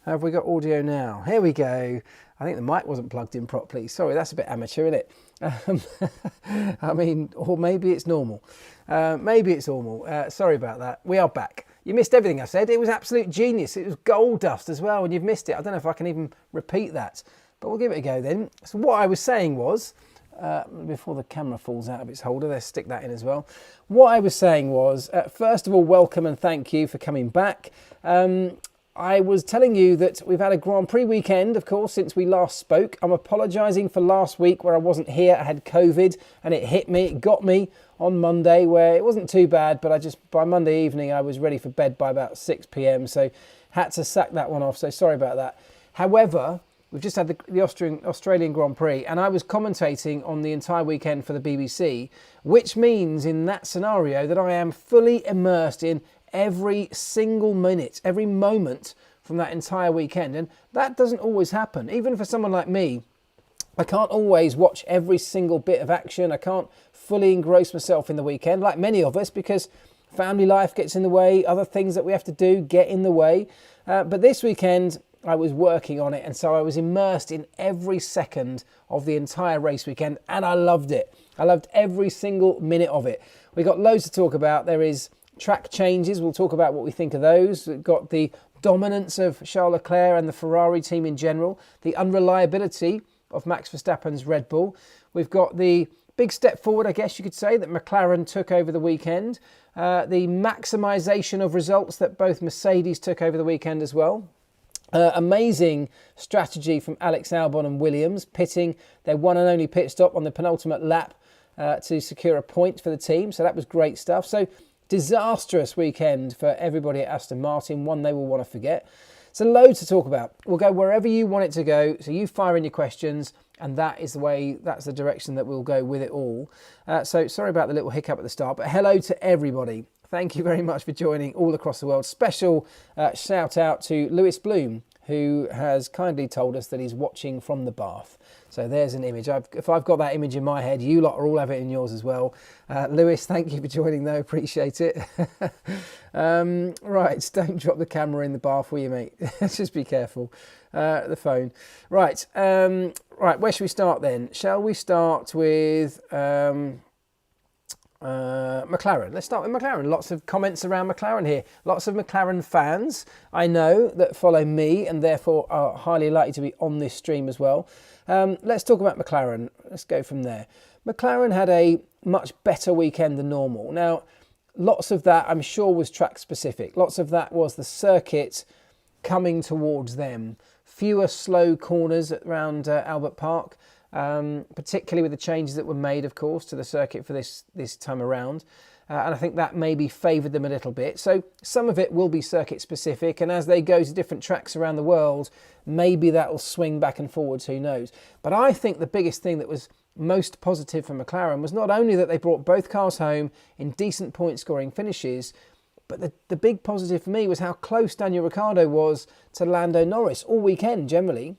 Have we got audio now? Here we go. I think the mic wasn't plugged in properly. Sorry, that's a bit amateur, isn't it? I mean, or maybe it's normal. Maybe it's normal. Sorry about that. We are back. You missed everything I said. It was absolute genius. It was gold dust as well, and you've missed it. I don't know if I can even repeat that, but we'll give it a go then. So what I was saying was, before the camera falls out of its holder, let's stick that in as well. What I was saying was, first of all, welcome and thank you for coming back. I was telling you that we've had a Grand Prix weekend, of course, since we last spoke. I'm apologising for last week where I wasn't here. I had COVID and it hit me, it got me on Monday, where it wasn't too bad, but by Monday evening I was ready for bed by about 6 p.m, so had to sack that one off, so sorry about that. However, we've just had the Australian Grand Prix, and I was commentating on the entire weekend for the BBC, which means in that scenario that I am fully immersed in every single minute, every moment from that entire weekend. And that doesn't always happen. Even for someone like me, I can't always watch every single bit of action. I can't fully engross myself in the weekend, like many of us, because family life gets in the way, other things that we have to do get in the way. But this weekend, I was working on it, and so I was immersed in every second of the entire race weekend, and I loved it. I loved every single minute of it. We got loads to talk about. There is track changes. We'll talk about what we think of those. We've got the dominance of Charles Leclerc and the Ferrari team in general, the unreliability of Max Verstappen's Red Bull. We've got the big step forward, I guess you could say, that McLaren took over the weekend. The maximisation of results that both Mercedes took over the weekend as well. Amazing strategy from Alex Albon and Williams, pitting their one and only pit stop on the penultimate lap to secure a point for the team. So that was great stuff. So disastrous weekend for everybody at Aston Martin, one they will want to forget. So loads to talk about. We'll go wherever you want it to go. So you fire in your questions, and that's the direction that we'll go with it all. So sorry about the little hiccup at the start, but hello to everybody. Thank you very much for joining all across the world. Special shout out to Lewis Bloom, who has kindly told us that he's watching from the bath. So there's an image. If I've got that image in my head, you lot are all have it in yours as well. Lewis, thank you for joining though, appreciate it. Right, don't drop the camera in the bath, will you, mate? Just be careful. The phone. Right, right, where should we start then? Shall we start with McLaren? Let's start with McLaren. Lots of comments around McLaren here. Lots of McLaren fans I know that follow me and therefore are highly likely to be on this stream as well. Let's talk about McLaren. Let's go from there. McLaren had a much better weekend than normal. Now, lots of that I'm sure was track specific. Lots of that was the circuit coming towards them. Fewer slow corners around Albert Park. Particularly with the changes that were made, of course, to the circuit for this time around. And I think that maybe favoured them a little bit. So some of it will be circuit specific, and as they go to different tracks around the world, maybe that will swing back and forwards, who knows. But I think the biggest thing that was most positive for McLaren was not only that they brought both cars home in decent point scoring finishes, but the big positive for me was how close Daniel Ricciardo was to Lando Norris all weekend generally.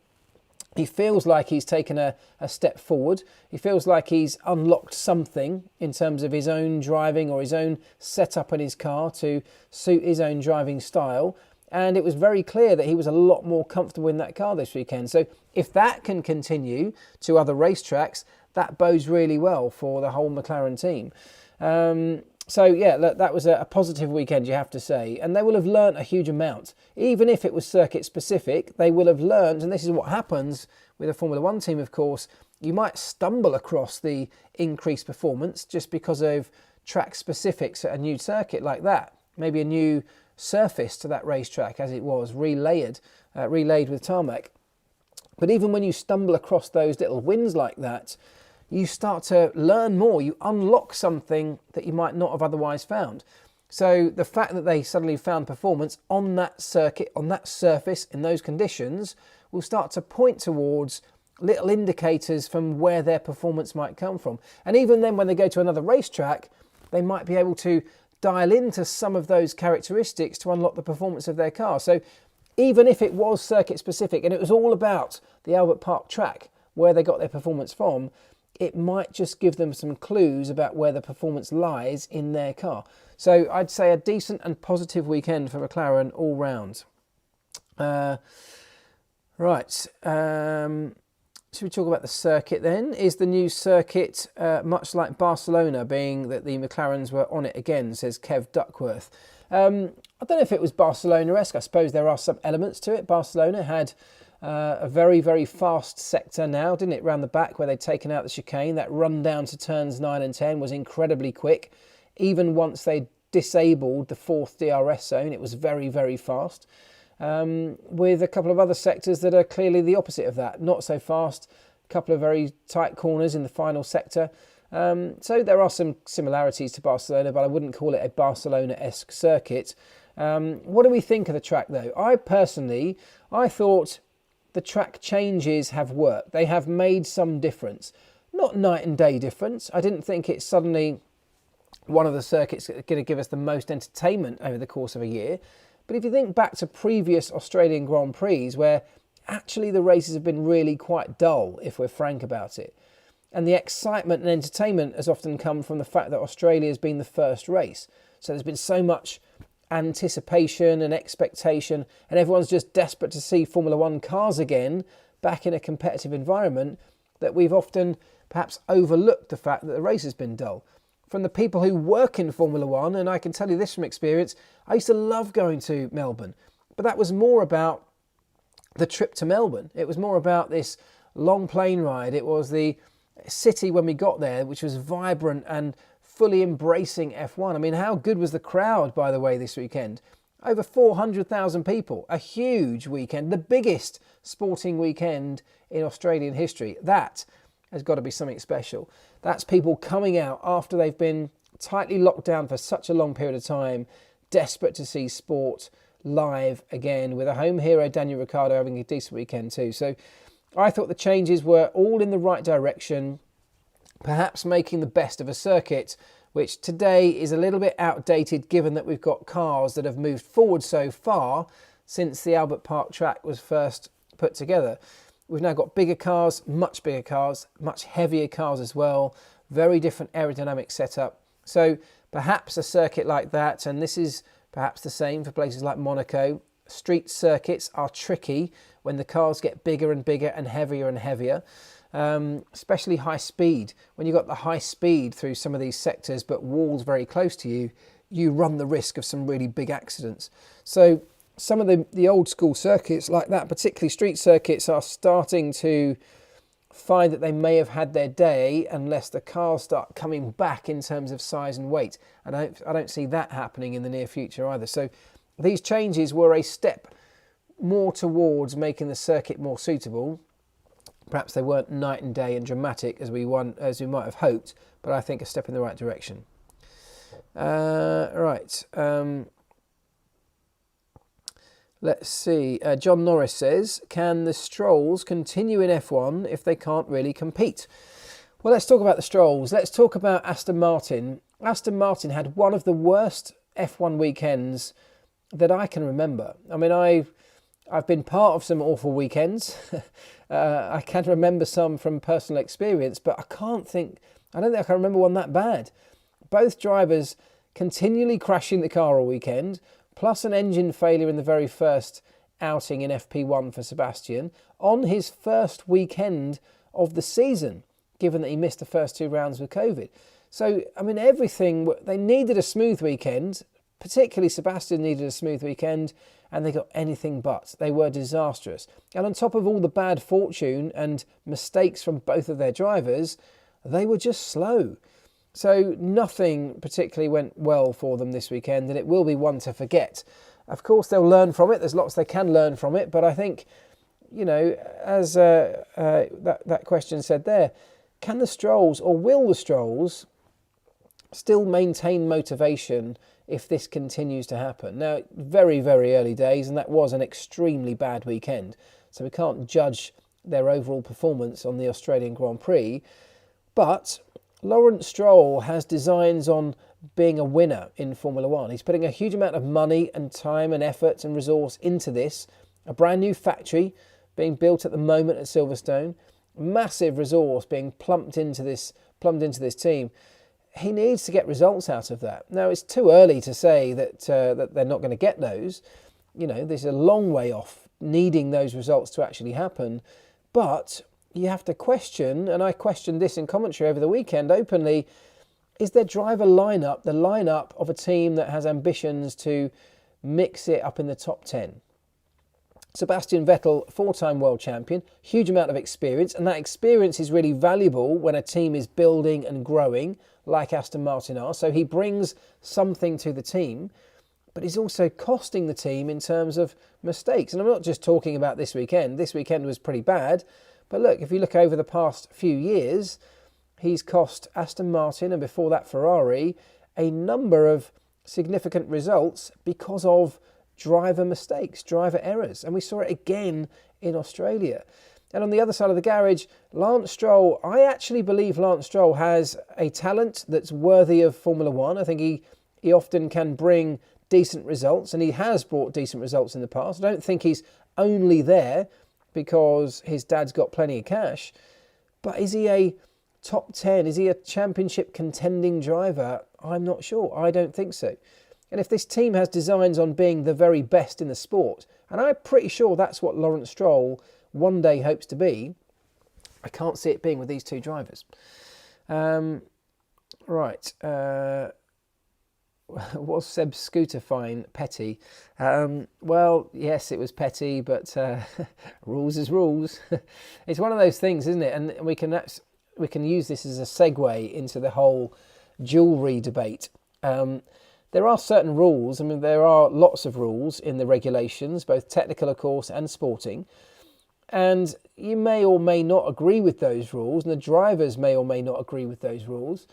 He feels like he's taken a step forward. He feels like he's unlocked something in terms of his own driving or his own setup in his car to suit his own driving style. And it was very clear that he was a lot more comfortable in that car this weekend. So if that can continue to other racetracks, that bodes really well for the whole McLaren team. So yeah, that was a positive weekend, you have to say. And they will have learnt a huge amount. Even if it was circuit specific, they will have learned, and this is what happens with a Formula One team, of course, you might stumble across the increased performance just because of track specifics at a new circuit like that. Maybe a new surface to that racetrack as it was, relayed with tarmac. But even when you stumble across those little wins like that, you start to learn more. You unlock something that you might not have otherwise found. So the fact that they suddenly found performance on that circuit, on that surface, in those conditions, will start to point towards little indicators from where their performance might come from. And even then when they go to another racetrack, they might be able to dial into some of those characteristics to unlock the performance of their car. So even if it was circuit specific and it was all about the Albert Park track, where they got their performance from, it might just give them some clues about where the performance lies in their car. So I'd say a decent and positive weekend for McLaren all round. Right. Should we talk about the circuit then? Is the new circuit much like Barcelona, being that the McLarens were on it again, says Kev Duckworth. I don't know if it was Barcelona-esque. I suppose there are some elements to it. Barcelona had a very, very fast sector now, didn't it, round the back where they'd taken out the chicane. That run down to turns 9 and 10 was incredibly quick. Even once they disabled the fourth DRS zone, it was very, very fast. With a couple of other sectors that are clearly the opposite of that. Not so fast, a couple of very tight corners in the final sector. So there are some similarities to Barcelona, but I wouldn't call it a Barcelona-esque circuit. What do we think of the track though? I thought the track changes have worked. They have made some difference. Not night and day difference. I didn't think it's suddenly one of the circuits that's going to give us the most entertainment over the course of a year. But if you think back to previous Australian Grand Prix where actually the races have been really quite dull, if we're frank about it. And the excitement and entertainment has often come from the fact that Australia has been the first race. So there's been so much anticipation and expectation, and everyone's just desperate to see Formula One cars again back in a competitive environment, that we've often perhaps overlooked the fact that the race has been dull. From the people who work in Formula One, and I can tell you this from experience, I used to love going to Melbourne, but that was more about the trip to Melbourne. It was more about this long plane ride. It was the city when we got there, which was vibrant and fully embracing F1. I mean, how good was the crowd, by the way, this weekend? Over 400,000 people, a huge weekend, the biggest sporting weekend in Australian history. That has got to be something special. That's people coming out after they've been tightly locked down for such a long period of time, desperate to see sport live again, with a home hero, Daniel Ricciardo, having a decent weekend too. So I thought the changes were all in the right direction, perhaps making the best of a circuit, which today is a little bit outdated given that we've got cars that have moved forward so far since the Albert Park track was first put together. We've now got bigger cars, much heavier cars as well, very different aerodynamic setup. So perhaps a circuit like that, and this is perhaps the same for places like Monaco, street circuits are tricky when the cars get bigger and bigger and heavier, especially high speed. When you've got the high speed through some of these sectors but walls very close to you, you run the risk of some really big accidents. So some of the old school circuits like that, particularly street circuits, are starting to find that they may have had their day unless the cars start coming back in terms of size and weight. And I don't see that happening in the near future either. So these changes were a step more towards making the circuit more suitable. Perhaps they weren't night and day and dramatic as we might have hoped, but I think a step in the right direction. Let's see. John Norris says, can the Strolls continue in F1 if they can't really compete? Well, let's talk about the Strolls. Let's talk about Aston Martin. Aston Martin had one of the worst F1 weekends that I can remember. I mean, I've been part of some awful weekends. I can remember some from personal experience, but I don't think I can remember one that bad. Both drivers continually crashing the car all weekend, plus an engine failure in the very first outing in FP1 for Sebastian on his first weekend of the season, given that he missed the first 2 rounds with COVID. So, I mean, they needed a smooth weekend, particularly Sebastian needed a smooth weekend, and they got anything but. They were disastrous. And on top of all the bad fortune and mistakes from both of their drivers, they were just slow. So nothing particularly went well for them this weekend, and it will be one to forget. Of course, they'll learn from it. There's lots they can learn from it, but I think, as that question said there, can the Strolls, or will the Strolls, still maintain motivation if this continues to happen? Now, very, very early days, and that was an extremely bad weekend, so we can't judge their overall performance on the Australian Grand Prix, but Lawrence Stroll has designs on being a winner in Formula One. He's putting a huge amount of money and time and effort and resource into this. A brand new factory being built at the moment at Silverstone. Massive resource being plumbed into this team. He needs to get results out of that. Now, it's too early to say that they're not going to get those. This is a long way off needing those results to actually happen. But you have to question, and I questioned this in commentary over the weekend openly, is their driver lineup the lineup of a team that has ambitions to mix it up in the top 10? Sebastian Vettel, 4-time world champion, huge amount of experience, and that experience is really valuable when a team is building and growing, like Aston Martin are. So he brings something to the team, but he's also costing the team in terms of mistakes. And I'm not just talking about this weekend. This weekend was pretty bad. But look, if you look over the past few years, he's cost Aston Martin, and before that Ferrari, a number of significant results because of driver mistakes, driver errors. And we saw it again in Australia. And on the other side of the garage, Lance Stroll, I actually believe Lance Stroll has a talent that's worthy of Formula One. I think he often can bring decent results, and he has brought decent results in the past. I don't think he's only there because his dad's got plenty of cash. But is he a top 10? Is he a championship contending driver? I'm not sure. I don't think so. And if this team has designs on being the very best in the sport, and I'm pretty sure that's what Lawrence Stroll one day hopes to be, I can't see it being with these two drivers. Right. Was Seb's scooter fine petty? Well, yes, it was petty, but rules is rules. It's one of those things, isn't it? And we can use this as a segue into the whole jewellery debate. There are certain rules. I mean, there are lots of rules in the regulations, both technical, of course, and sporting. And you may or may not agree with those rules, and the drivers may or may not agree with those rules.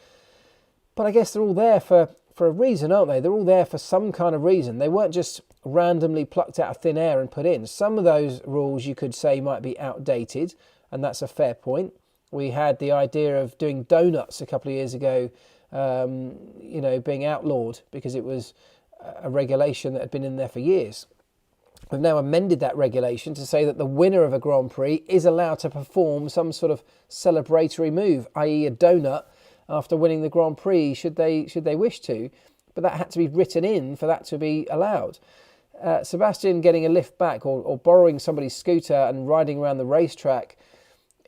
But I guess they're all there for a reason, aren't they? They're all there for some kind of reason. They weren't just randomly plucked out of thin air and put in. Some of those rules you could say might be outdated, and that's a fair point. We had the idea of doing donuts a couple of years ago, being outlawed because it was a regulation that had been in there for years. We've now amended that regulation to say that the winner of a Grand Prix is allowed to perform some sort of celebratory move, i.e. a donut, after winning the Grand Prix, should they wish to. But that had to be written in for that to be allowed. Sebastian getting a lift back or borrowing somebody's scooter and riding around the racetrack,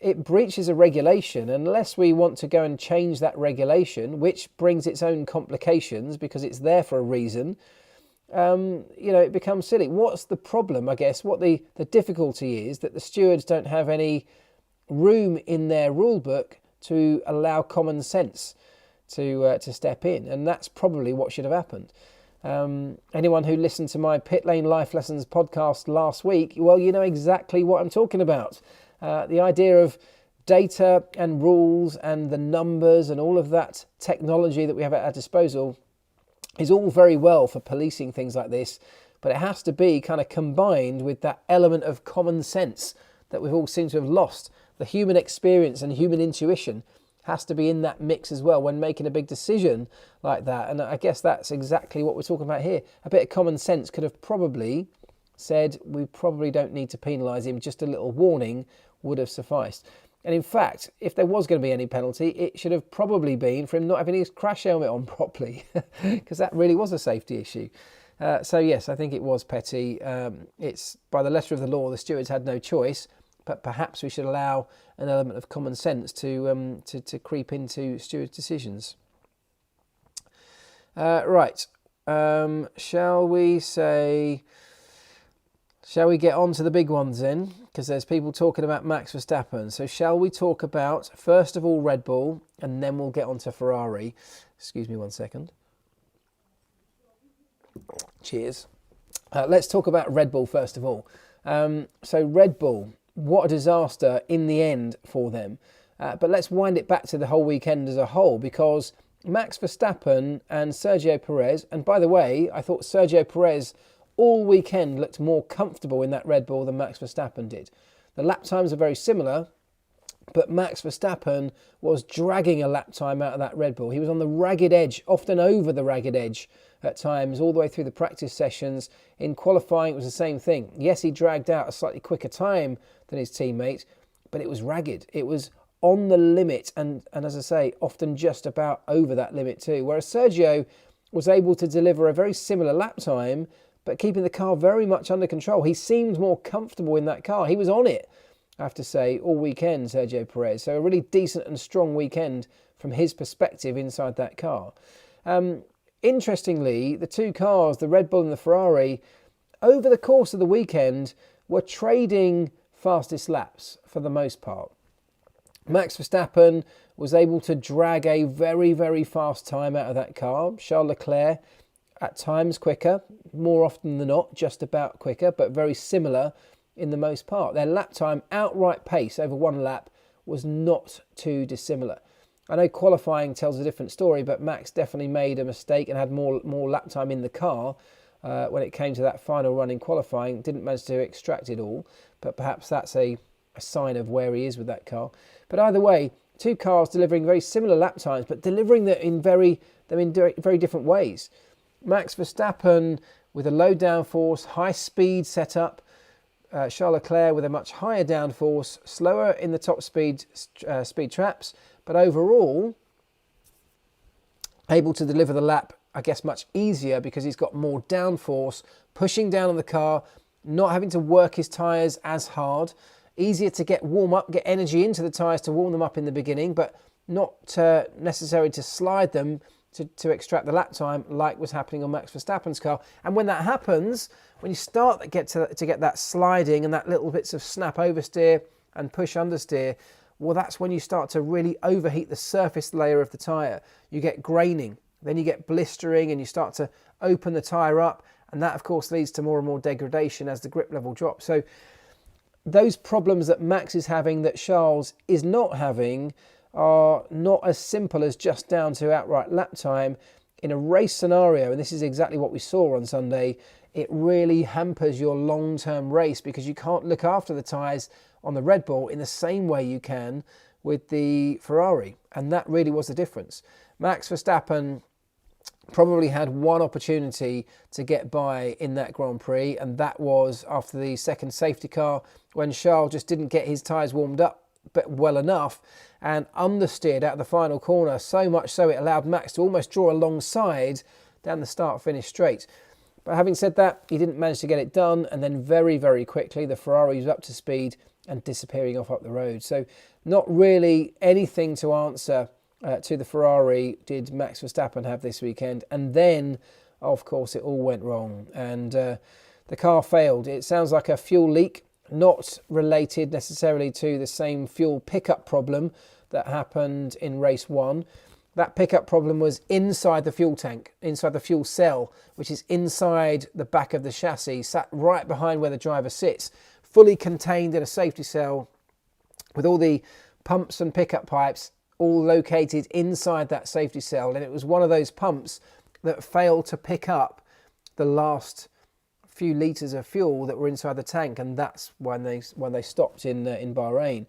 it breaches a regulation. Unless we want to go and change that regulation, which brings its own complications because it's there for a reason, it becomes silly. What's the problem, I guess? What the difficulty is that the stewards don't have any room in their rule book to allow common sense to step in. And that's probably what should have happened. Anyone who listened to my Pit Lane Life Lessons podcast last week, well, you know exactly what I'm talking about. The idea of data and rules and the numbers and all of that technology that we have at our disposal is all very well for policing things like this, but it has to be kind of combined with that element of common sense that we've all seemed to have lost. The human experience and human intuition has to be in that mix as well when making a big decision like that. And I guess that's exactly what we're talking about here. A bit of common sense could have probably said, we probably don't need to penalise him, just a little warning would have sufficed. And in fact, if there was going to be any penalty, it should have probably been for him not having his crash helmet on properly, because that really was a safety issue. So yes, I think it was petty. It's by the letter of the law, the stewards had no choice, but perhaps we should allow an element of common sense to creep into stewards' decisions. Right. Shall we get on to the big ones then? Because there's people talking about Max Verstappen. So shall we talk about, first of all, Red Bull, and then we'll get on to Ferrari. Excuse me 1 second. Cheers. Let's talk about Red Bull first of all. So Red Bull, what a disaster in the end for them. But let's wind it back to the whole weekend as a whole, because Max Verstappen and Sergio Perez, and by the way, I thought Sergio Perez all weekend looked more comfortable in that Red Bull than Max Verstappen did. The lap times are very similar, but Max Verstappen was dragging a lap time out of that Red Bull. He was on the ragged edge, often over the ragged edge at times, all the way through the practice sessions. In qualifying, it was the same thing. Yes, he dragged out a slightly quicker time than his teammate, but it was ragged. It was on the limit, and as I say, often just about over that limit too. Whereas Sergio was able to deliver a very similar lap time, but keeping the car very much under control. He seemed more comfortable in that car. He was on it, I have to say, all weekend, Sergio Perez. So a really decent and strong weekend from his perspective inside that car. Interestingly, the two cars, the Red Bull and the Ferrari, over the course of the weekend were trading fastest laps for the most part. Max Verstappen was able to drag a very, very fast time out of that car. Charles Leclerc, at times quicker, more often than not, just about quicker, but very similar in the most part. Their lap time, outright pace over one lap, was not too dissimilar. I know qualifying tells a different story, but Max definitely made a mistake and had more lap time in the car when it came to that final run in qualifying. Didn't manage to extract it all, but perhaps that's a sign of where he is with that car. But either way, two cars delivering very similar lap times, but delivering them in very different ways. Max Verstappen with a low downforce, high speed setup. Charles Leclerc with a much higher downforce, slower in the top speed traps, but overall able to deliver the lap, I guess, much easier because he's got more downforce, pushing down on the car, not having to work his tyres as hard, easier to get energy into the tyres to warm them up in the beginning, but not necessary to slide them to extract the lap time like was happening on Max Verstappen's car. And when that happens, when you start to get that sliding and that little bits of snap oversteer and push understeer, well, that's when you start to really overheat the surface layer of the tyre. You get graining, then you get blistering, and you start to open the tyre up, and that of course leads to more and more degradation as the grip level drops. So those problems that Max is having that Charles is not having are not as simple as just down to outright lap time. In a race scenario, and this is exactly what we saw on Sunday, it really hampers your long-term race because you can't look after the tyres on the Red Bull in the same way you can with the Ferrari. And that really was the difference. Max Verstappen probably had one opportunity to get by in that Grand Prix, and that was after the second safety car when Charles just didn't get his tyres warmed up but well enough and understeered out of the final corner, so much so it allowed Max to almost draw alongside down the start-finish straight. But having said that, he didn't manage to get it done, and then very, very quickly the Ferrari was up to speed and disappearing off up the road. So not really anything to answer to the Ferrari did Max Verstappen have this weekend. And then, of course, it all went wrong and the car failed. It sounds like a fuel leak, not related necessarily to the same fuel pickup problem that happened in race 1. That pickup problem was inside the fuel tank, inside the fuel cell, which is inside the back of the chassis, sat right behind where the driver sits, fully contained in a safety cell with all the pumps and pickup pipes all located inside that safety cell. And it was one of those pumps that failed to pick up the last few litres of fuel that were inside the tank, and that's when they stopped in Bahrain.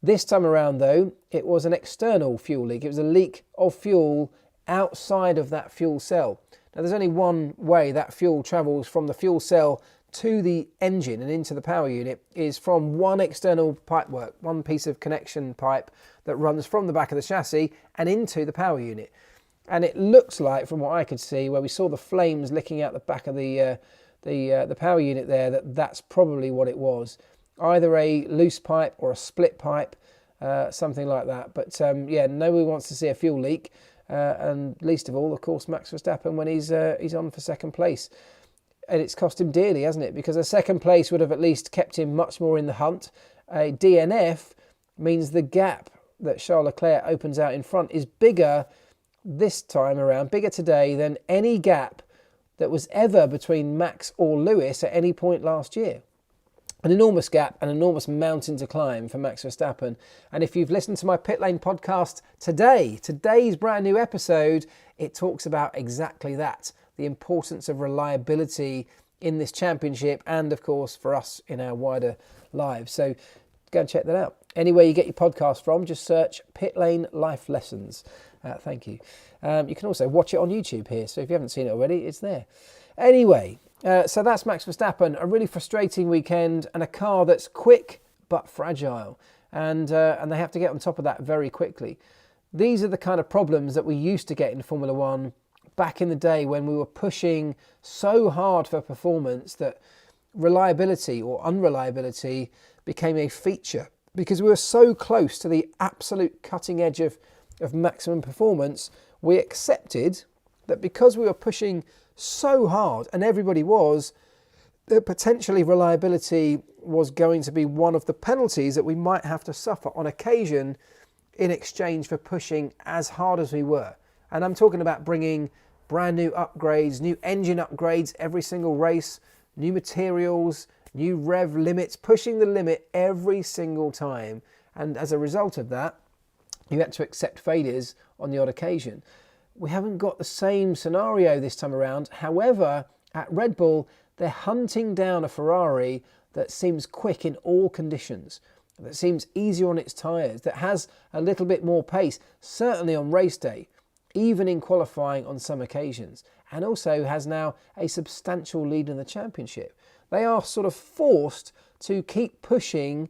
This time around, though, it was an external fuel leak. It was a leak of fuel outside of that fuel cell. Now, there's only one way that fuel travels from the fuel cell to the engine and into the power unit, is from one external pipework, one piece of connection pipe that runs from the back of the chassis and into the power unit. And it looks like, from what I could see, where we saw the flames licking out the back of the power unit there, that's probably what it was. Either a loose pipe or a split pipe, something like that. But yeah, nobody wants to see a fuel leak, and least of all, of course, Max Verstappen when he's on for second place. And it's cost him dearly, hasn't it? Because a second place would have at least kept him much more in the hunt. A DNF means the gap that Charles Leclerc opens out in front is bigger this time around, bigger today than any gap that was ever between Max or Lewis at any point last year. An enormous gap, an enormous mountain to climb for Max Verstappen. And if you've listened to my Pit Lane podcast today's brand new episode, it talks about exactly that, the importance of reliability in this championship and, of course, for us in our wider lives. So go and check that out. Anywhere you get your podcast from, just search Pit Lane Life Lessons. Thank you. You can also watch it on YouTube here, so if you haven't seen it already, it's there. Anyway, so that's Max Verstappen, a really frustrating weekend and a car that's quick but fragile, and they have to get on top of that very quickly. These are the kind of problems that we used to get in Formula One back in the day when we were pushing so hard for performance that reliability or unreliability became a feature, because we were so close to the absolute cutting edge of maximum performance. We accepted that because we were pushing so hard, and everybody was, that potentially reliability was going to be one of the penalties that we might have to suffer on occasion in exchange for pushing as hard as we were. And I'm talking about bringing brand new upgrades, new engine upgrades every single race, new materials, new rev limits, pushing the limit every single time. And as a result of that, you had to accept failures on the odd occasion. We haven't got the same scenario this time around. However, at Red Bull, they're hunting down a Ferrari that seems quick in all conditions, that seems easier on its tyres, that has a little bit more pace, certainly on race day, even in qualifying on some occasions, and also has now a substantial lead in the championship. They are sort of forced to keep pushing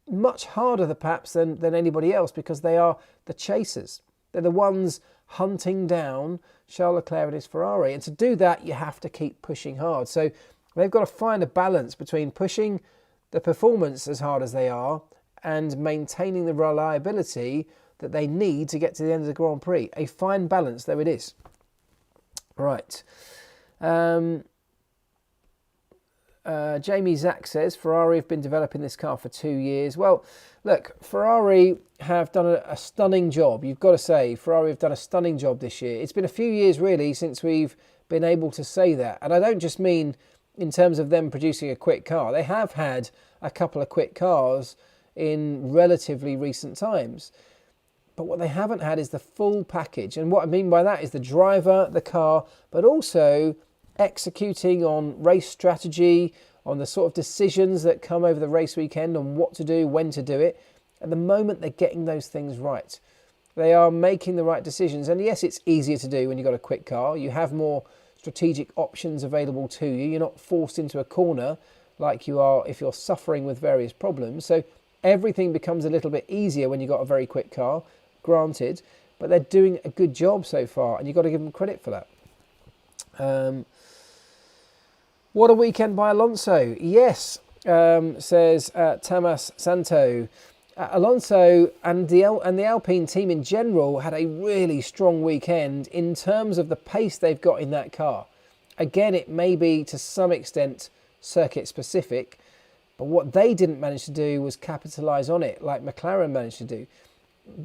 much harder perhaps than anybody else, because they are the chasers. They're the ones hunting down Charles Leclerc and his Ferrari. And to do that, you have to keep pushing hard. So they've got to find a balance between pushing the performance as hard as they are and maintaining the reliability that they need to get to the end of the Grand Prix. A fine balance, though it is. Right. Jamie Zach says, Ferrari have been developing this car for 2 years. Well, look, Ferrari have done a stunning job. You've got to say, Ferrari have done a stunning job this year. It's been a few years, really, since we've been able to say that. And I don't just mean in terms of them producing a quick car. They have had a couple of quick cars in relatively recent times. But what they haven't had is the full package. And what I mean by that is the driver, the car, but also executing on race strategy, on the sort of decisions that come over the race weekend, on what to do, when to do it. At the moment, they're getting those things right. They are making the right decisions. And yes, it's easier to do when you've got a quick car. You have more strategic options available to you. You're not forced into a corner like you are if you're suffering with various problems. So everything becomes a little bit easier when you've got a very quick car, granted. But they're doing a good job so far, and you've got to give them credit for that. What a weekend by Alonso. Yes, says Tamas Santo. Alonso and the Alpine team in general had a really strong weekend in terms of the pace they've got in that car. Again, it may be to some extent circuit specific, but what they didn't manage to do was capitalise on it like McLaren managed to do.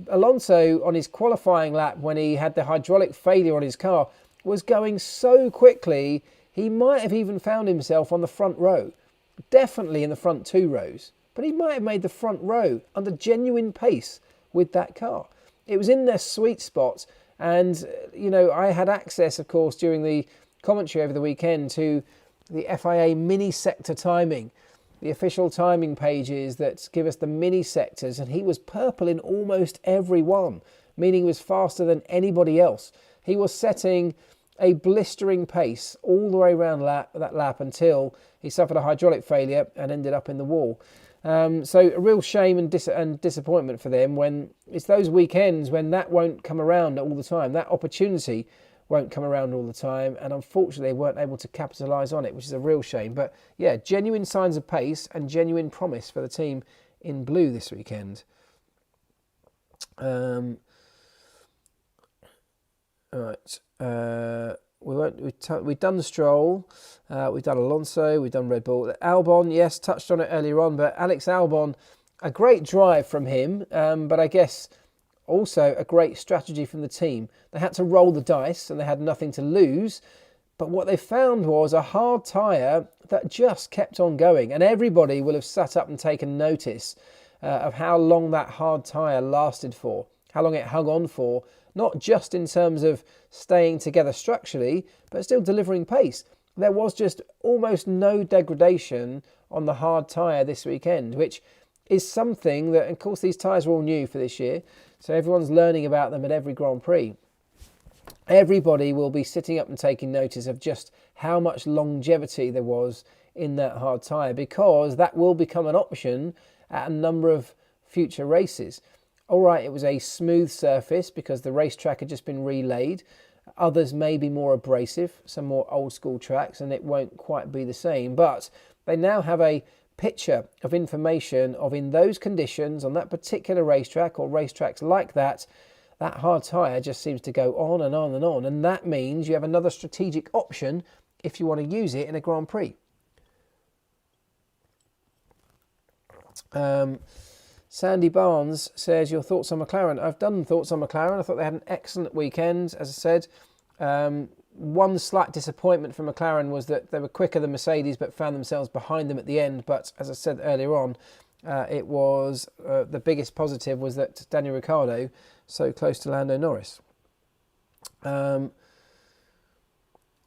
Alonso, on his qualifying lap when he had the hydraulic failure on his car, was going so quickly he might have even found himself on the front row. Definitely in the front 2 rows. But he might have made the front row under genuine pace with that car. It was in their sweet spot. And, you know, I had access, of course, during the commentary over the weekend to the FIA mini sector timing, the official timing pages that give us the mini sectors. And he was purple in almost every one, meaning he was faster than anybody else. He was setting a blistering pace all the way around that lap until he suffered a hydraulic failure and ended up in the wall. So a real shame and disappointment for them when it's those weekends when that won't come around all the time. That opportunity won't come around all the time, and unfortunately they weren't able to capitalise on it, which is a real shame. But yeah, genuine signs of pace and genuine promise for the team in blue this weekend. All right. We've done the Stroll, we've done Alonso, we've done Red Bull. Albon, yes, touched on it earlier on, but Alex Albon, a great drive from him, but I guess also a great strategy from the team. They had to roll the dice and they had nothing to lose, but what they found was a hard tyre that just kept on going, and everybody will have sat up and taken notice of how long that hard tyre lasted for, how long it hung on for, not just in terms of staying together structurally, but still delivering pace. There was just almost no degradation on the hard tyre this weekend, which is something that, of course, these tyres are all new for this year, so everyone's learning about them at every Grand Prix. Everybody will be sitting up and taking notice of just how much longevity there was in that hard tyre, because that will become an option at a number of future races. All right, it was a smooth surface because the racetrack had just been relaid. Others may be more abrasive, some more old school tracks, and it won't quite be the same. But they now have a picture of information of in those conditions on that particular racetrack or racetracks like that, that hard tyre just seems to go on and on and on. And that means you have another strategic option if you want to use it in a Grand Prix. Sandy Barnes says, your thoughts on McLaren? I've done thoughts on McLaren. I thought they had an excellent weekend, as I said. One slight disappointment for McLaren was that they were quicker than Mercedes but found themselves behind them at the end. But as I said earlier on, it was the biggest positive was that Daniel Ricciardo so close to Lando Norris. Right,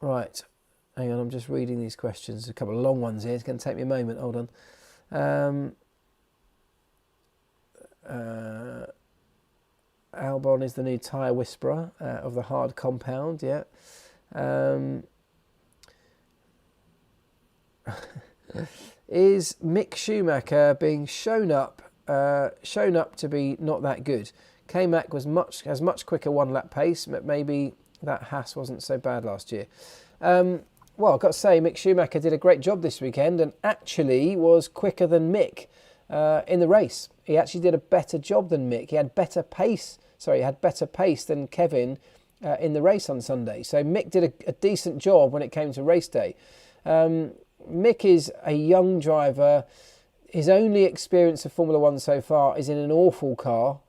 hang on, I'm just reading these questions. A couple of long ones here. It's going to take me a moment. Hold on. Albon is the new tyre whisperer of the hard compound. Yeah. Is Mick Schumacher being shown up to be not that good? K-Mac has much quicker one lap pace, but maybe that Haas wasn't so bad last year. Well, I've got to say, Mick Schumacher did a great job this weekend and actually was quicker than Mick in the race. He actually did a better job than Mick. He had better pace than Kevin in the race on Sunday. So Mick did a decent job when it came to race day. Mick is a young driver. His only experience of Formula One so far is in an awful car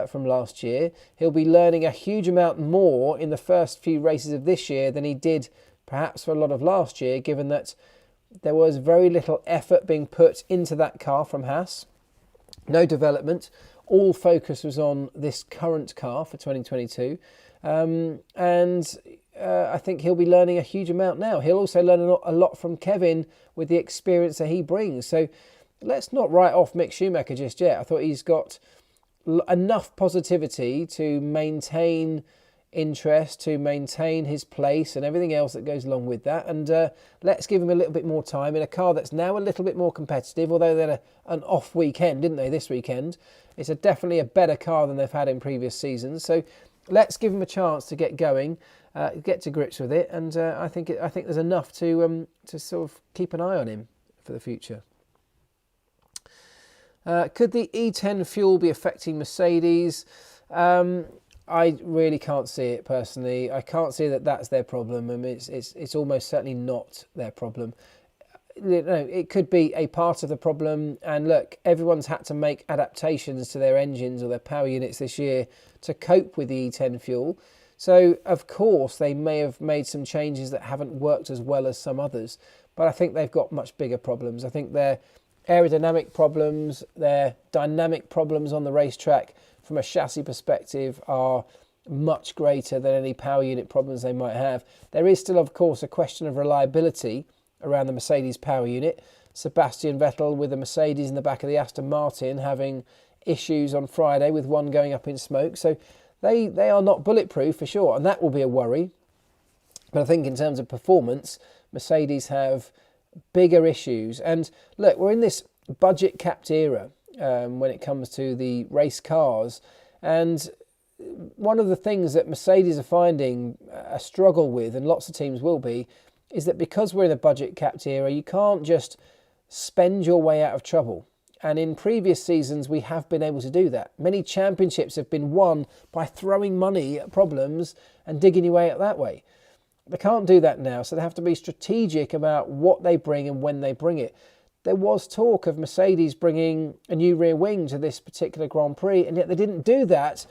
from last year. He'll be learning a huge amount more in the first few races of this year than he did perhaps for a lot of last year, given that there was very little effort being put into that car from Haas. No development. All focus was on this current car for 2022. I think he'll be learning a huge amount now. He'll also learn a lot from Kevin with the experience that he brings. So let's not write off Mick Schumacher just yet. I thought he's got enough positivity to maintain interest, to maintain his place and everything else that goes along with that. And let's give him a little bit more time in a car that's now a little bit more competitive, although they had an off weekend, didn't they, this weekend? It's definitely a better car than they've had in previous seasons. So let's give him a chance to get going, get to grips with it. And I think there's enough to sort of keep an eye on him for the future. Could the E10 fuel be affecting Mercedes? I really can't see it personally. I can't see that that's their problem. I mean, it's almost certainly not their problem. You know, it could be a part of the problem. And look, everyone's had to make adaptations to their engines or their power units this year to cope with the E10 fuel. So, of course, they may have made some changes that haven't worked as well as some others. But I think they've got much bigger problems. I think their aerodynamic problems, their dynamic problems on the racetrack from a chassis perspective are much greater than any power unit problems they might have. There is still, of course, a question of reliability around the Mercedes power unit. Sebastian Vettel with the Mercedes in the back of the Aston Martin having issues on Friday with one going up in smoke. So they are not bulletproof for sure, and that will be a worry. But I think in terms of performance, Mercedes have bigger issues. And look, we're in this budget capped era when it comes to the race cars. And one of the things that Mercedes are finding a struggle with, and lots of teams will be, is that because we're in a budget capped era, you can't just spend your way out of trouble. And in previous seasons, we have been able to do that. Many championships have been won by throwing money at problems and digging your way out that way. They can't do that now, so they have to be strategic about what they bring and when they bring it. There was talk of Mercedes bringing a new rear wing to this particular Grand Prix, and yet they didn't do that,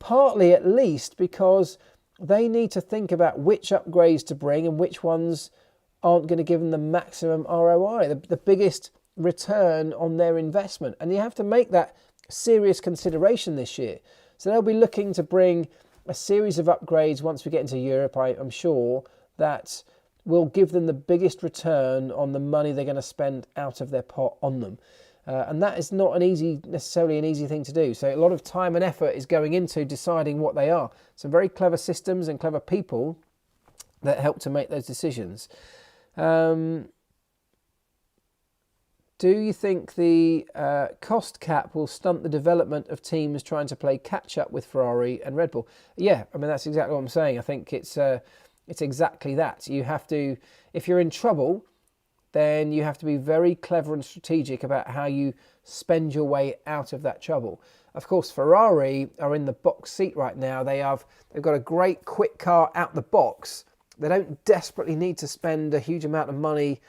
partly at least because they need to think about which upgrades to bring and which ones aren't going to give them the maximum ROI, the biggest return on their investment. And you have to make that serious consideration this year. So they'll be looking to bring a series of upgrades once we get into Europe, I'm sure, that will give them the biggest return on the money they're going to spend out of their pot on them. And that is not necessarily an easy thing to do. So a lot of time and effort is going into deciding what they are. Some very clever systems and clever people that help to make those decisions. Do you think the cost cap will stunt the development of teams trying to play catch up with Ferrari and Red Bull? Yeah, I mean, that's exactly what I'm saying. I think it's exactly that. You have to, if you're in trouble, then you have to be very clever and strategic about how you spend your way out of that trouble. Of course, Ferrari are in the box seat right now. They've got a great quick car out the box. They don't desperately need to spend a huge amount of money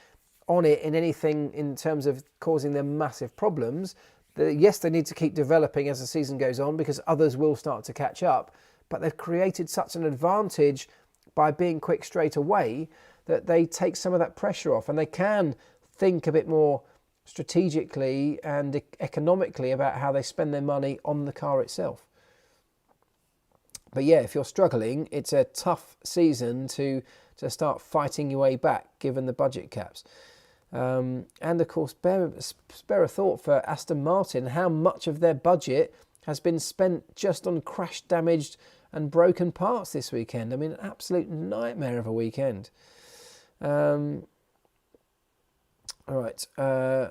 on it in anything in terms of causing them massive problems. Yes, they need to keep developing as the season goes on because others will start to catch up. But they've created such an advantage by being quick straight away that they take some of that pressure off, and they can think a bit more strategically and economically about how they spend their money on the car itself. But yeah, if you're struggling, it's a tough season to start fighting your way back given the budget caps. And of course, spare a thought for Aston Martin, how much of their budget has been spent just on crash damaged and broken parts this weekend. I mean, an absolute nightmare of a weekend. All right. A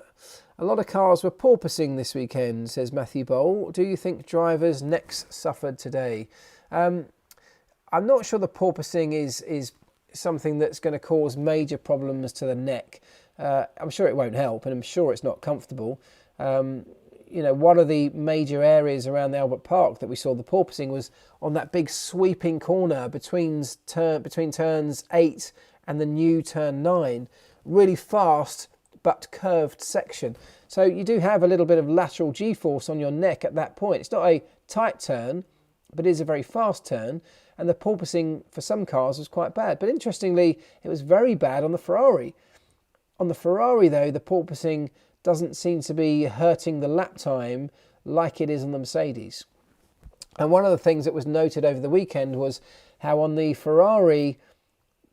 lot of cars were porpoising this weekend, says Matthew Bowl. Do you think drivers' necks suffered today? I'm not sure the porpoising is something that's going to cause major problems to the neck. I'm sure it won't help, and I'm sure it's not comfortable. One of the major areas around the Albert Park that we saw the porpoising was on that big sweeping corner between turns 8 and the new turn 9. Really fast but curved section. So you do have a little bit of lateral G-force on your neck at that point. It's not a tight turn, but it is a very fast turn. And the porpoising for some cars was quite bad. But interestingly, it was very bad on the Ferrari. On the Ferrari, though, the porpoising doesn't seem to be hurting the lap time like it is on the Mercedes. And one of the things that was noted over the weekend was how on the Ferrari,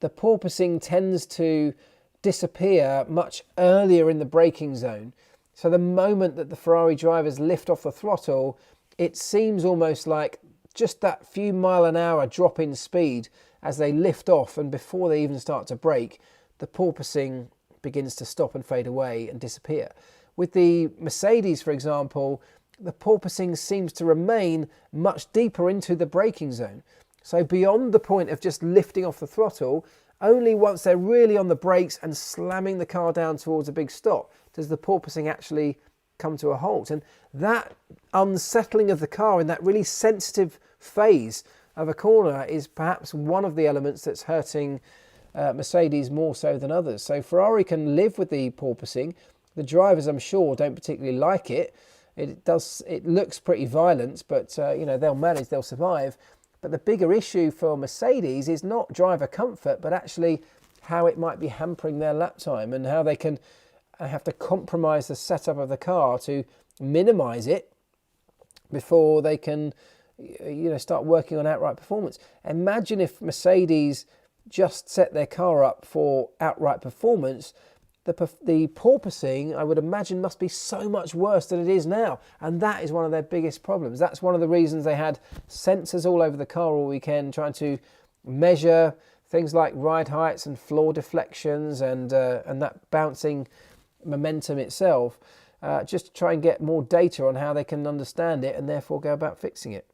the porpoising tends to disappear much earlier in the braking zone. So the moment that the Ferrari drivers lift off the throttle, it seems almost like just that few mile an hour drop in speed as they lift off, and before they even start to brake, the porpoising begins to stop and fade away and disappear. With the Mercedes, for example, the porpoising seems to remain much deeper into the braking zone. So beyond the point of just lifting off the throttle, only once they're really on the brakes and slamming the car down towards a big stop does the porpoising actually come to a halt. And that unsettling of the car in that really sensitive phase of a corner is perhaps one of the elements that's hurting Mercedes more so than others. So Ferrari can live with the porpoising. The drivers, I'm sure, don't particularly like it. It looks pretty violent, but they'll manage, they'll survive. But the bigger issue for Mercedes is not driver comfort, but actually how it might be hampering their lap time and how they can have to compromise the setup of the car to minimise it before they can start working on outright performance. Imagine if Mercedes just set their car up for outright performance. The porpoising, I would imagine, must be so much worse than it is now. And that is one of their biggest problems. That's one of the reasons they had sensors all over the car all weekend trying to measure things like ride heights and floor deflections and that bouncing momentum itself, just to try and get more data on how they can understand it and therefore go about fixing it.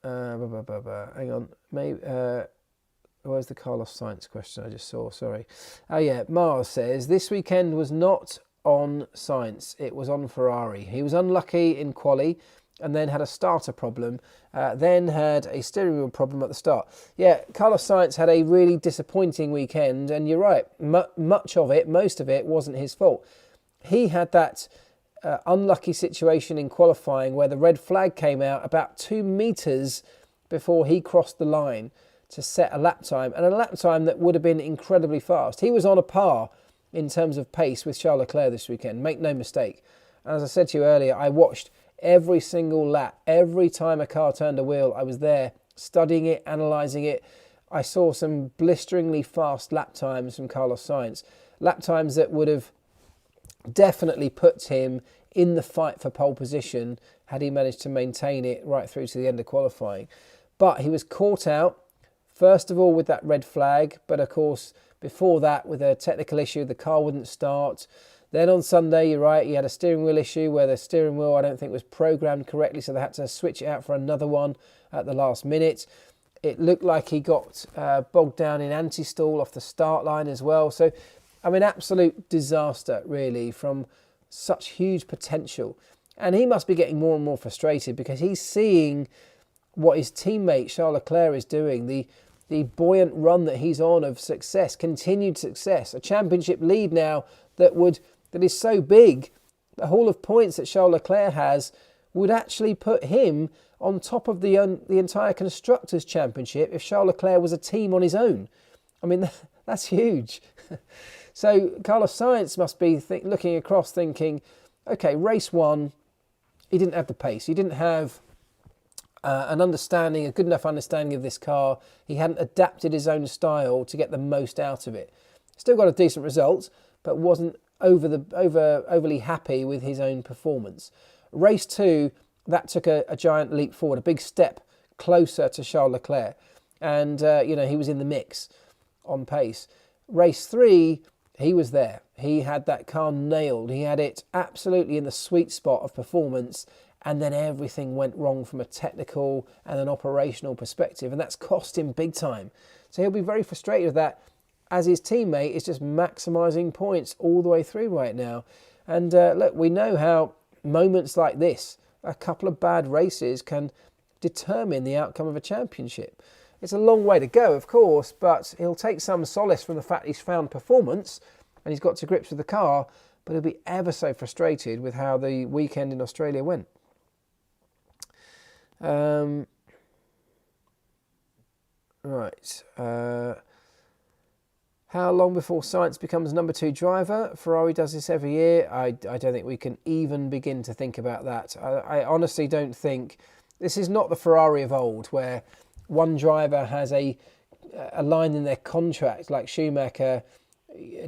Hang on, maybe where's the Carlos Sainz question I just saw? Sorry. Oh yeah, Mars says this weekend was not on Sainz, it was on Ferrari. He was unlucky in quali and then had a starter problem, then had a steering wheel problem at the start. Yeah, Carlos Sainz had a really disappointing weekend, and you're right, most of it wasn't his fault. He had that unlucky situation in qualifying where the red flag came out about 2 meters before he crossed the line to set a lap time, and a lap time that would have been incredibly fast. He was on a par in terms of pace with Charles Leclerc this weekend, make no mistake. And as I said to you earlier, I watched every single lap. Every time a car turned a wheel, I was there studying it, analysing it. I saw some blisteringly fast lap times from Carlos Sainz, lap times that would have definitely puts him in the fight for pole position had he managed to maintain it right through to the end of qualifying. But he was caught out First of all, with that red flag, but of course, before that, with a technical issue, the car wouldn't start. Then on Sunday, you're right, he had a steering wheel issue where the steering wheel, I don't think, was programmed correctly, so they had to switch it out for another one at the last minute. It looked like he got bogged down in anti-stall off the start line as well. So, I mean, absolute disaster, really, from such huge potential. And he must be getting more and more frustrated because he's seeing what his teammate Charles Leclerc is doing, the buoyant run that he's on of success, continued success, a championship lead now that is so big. The haul of points that Charles Leclerc has would actually put him on top of the entire Constructors' Championship if Charles Leclerc was a team on his own. I mean, that's huge. So Carlos Sainz must be looking across thinking, okay, race one, he didn't have the pace. He didn't have a good enough understanding of this car. He hadn't adapted his own style to get the most out of it. Still got a decent result, but wasn't overly happy with his own performance. Race 2, that took a giant leap forward, a big step closer to Charles Leclerc. And, he was in the mix on pace. Race 3, he was there. He had that car nailed. He had it absolutely in the sweet spot of performance. And then everything went wrong from a technical and an operational perspective. And that's cost him big time. So he'll be very frustrated with that, as his teammate is just maximising points all the way through right now. And look, we know how moments like this, a couple of bad races, can determine the outcome of a championship. It's a long way to go, of course, but he'll take some solace from the fact he's found performance and he's got to grips with the car, but he'll be ever so frustrated with how the weekend in Australia went. How long before Sainz becomes number 2 driver? Ferrari does this every year. I don't think we can even begin to think about that. I honestly don't think... This is not the Ferrari of old, where one driver has a line in their contract, like Schumacher,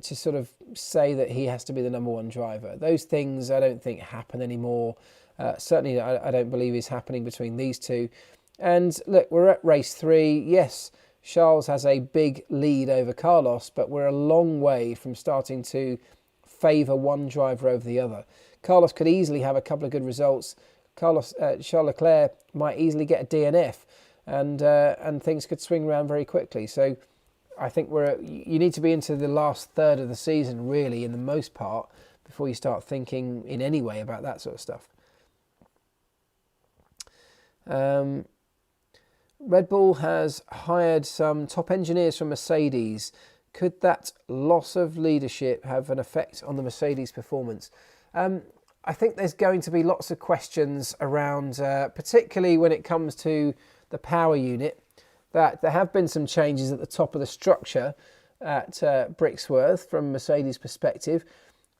to sort of say that he has to be the number 1 driver. Those things I don't think happen anymore. Certainly I don't believe is happening between these two. And look, we're at race 3. Yes, Charles has a big lead over Carlos, but we're a long way from starting to favour one driver over the other. Carlos could easily have a couple of good results. Charles Leclerc might easily get a DNF, and things could swing around very quickly. So I think you need to be into the last third of the season, really, in the most part, before you start thinking in any way about that sort of stuff. Red Bull has hired some top engineers from Mercedes. Could that loss of leadership have an effect on the Mercedes performance? I think there's going to be lots of questions around, particularly when it comes to the power unit, that there have been some changes at the top of the structure at Brixworth from Mercedes' perspective.